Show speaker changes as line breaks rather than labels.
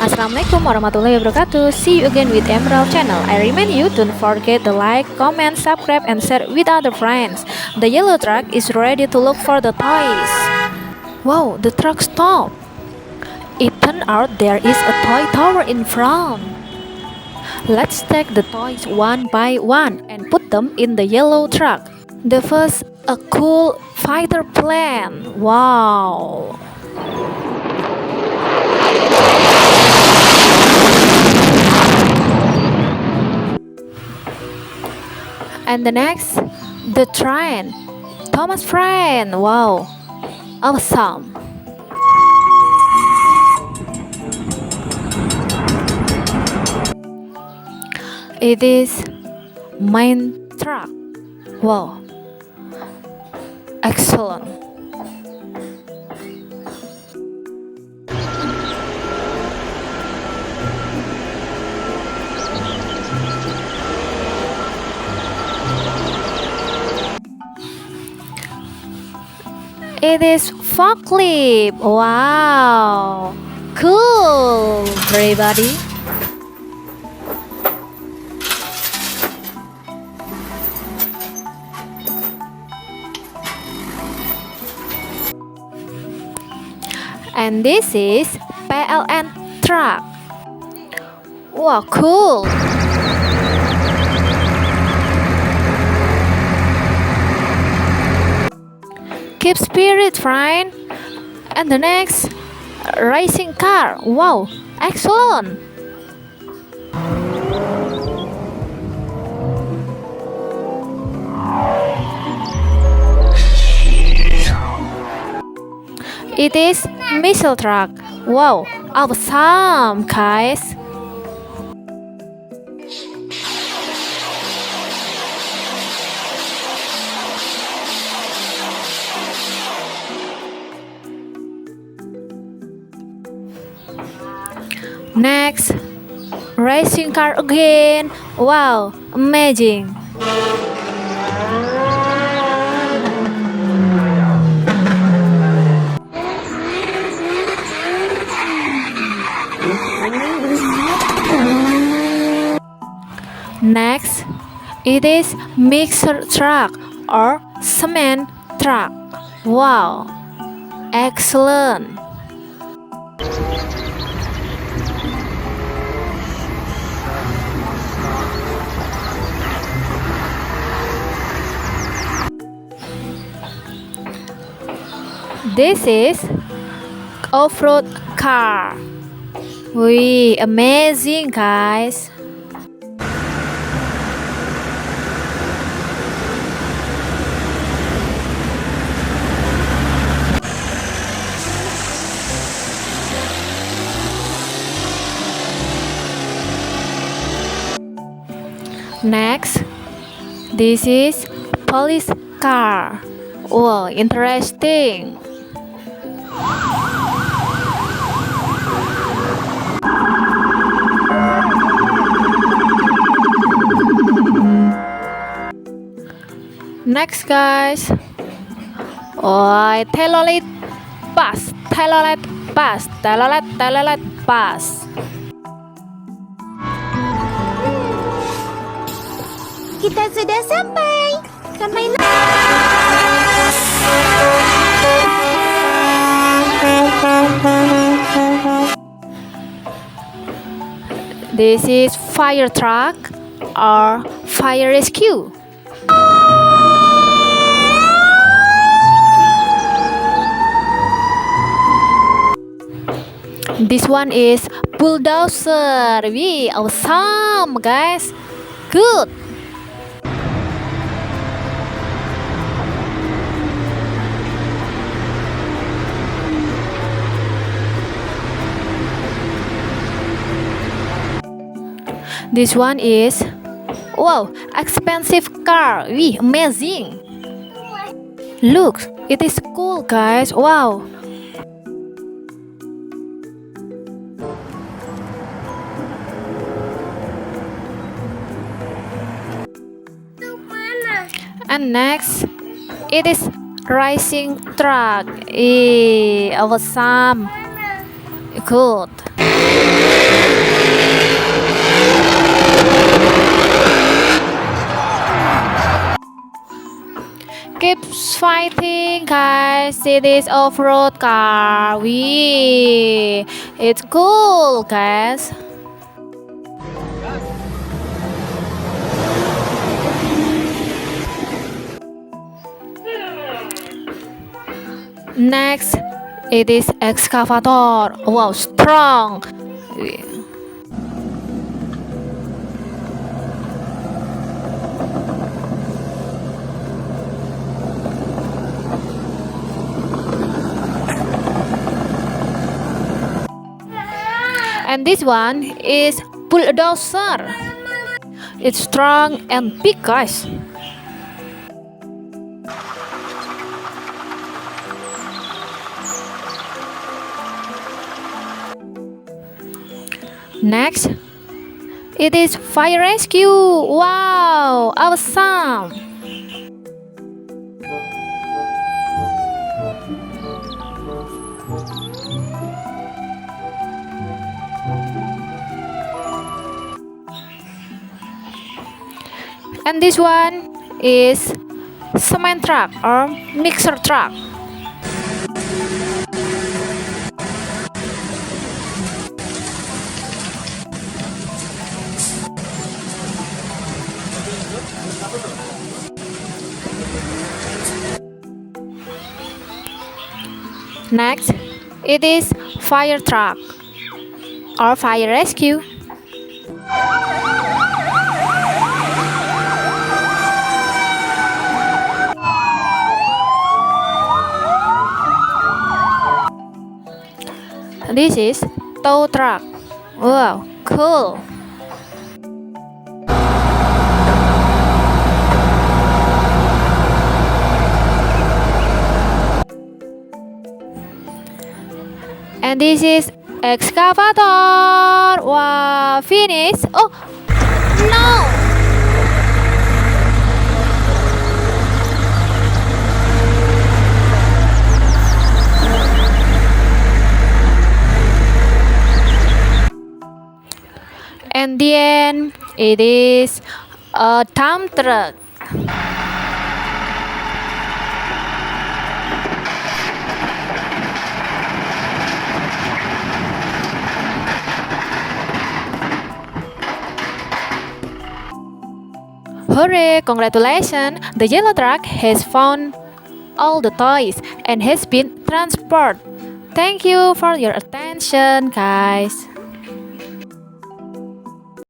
Assalamualaikum warahmatullahi wabarakatuh. See you again with Emerald channel. I remind you don't forget to like, comment, subscribe, and share with other friends. The yellow truck is ready to look for the toys. Wow, the truck stopped. It turned out there is a toy tower in front. Let's take the toys one by one and put them in the yellow truck. The first, a cool fighter plane. Wow. And the next, the train. Thomas train. Wow. Awesome. It is main truck. Wow. Excellent. It is forklift. Wow. Cool, everybody. And this is PLN truck. Wow, cool. Keep spirit, friend. And the next, racing car. Wow, excellent. It is missile truck. Wow, awesome, guys. Next, racing car again. Wow, amazing. Next, it is mixer truck or cement truck. Wow, excellent. This is off-road car. We amazing, guys. Next, this is police car. Wow, interesting. Next, guys. Oh, tolalet bus, tolalet bus, tolalet bus.
Kita sudah sampai. Sampailah.
This is fire truck or fire rescue. This one is bulldozer. We awesome, guys. Good. This one is, wow, expensive car. We amazing. Look, it is cool, guys. Wow. And next, it is racing truck. Awesome. Good. Keeps fighting, guys. See this off-road car. Wee, it's cool, guys. Next, it is excavator. Wow, strong. And this one is bulldozer. It's strong and big, guys. Next, it is fire rescue. Wow, awesome. And this one is cement truck or mixer truck. Next, it is fire truck or fire rescue. This is tow truck. Wow, cool. And this is excavator. Wow, finish. Oh, no. And then it is a dump truck. Hooray! Congratulations! The yellow truck has found all the toys and has been transported. Thank you for your attention, guys.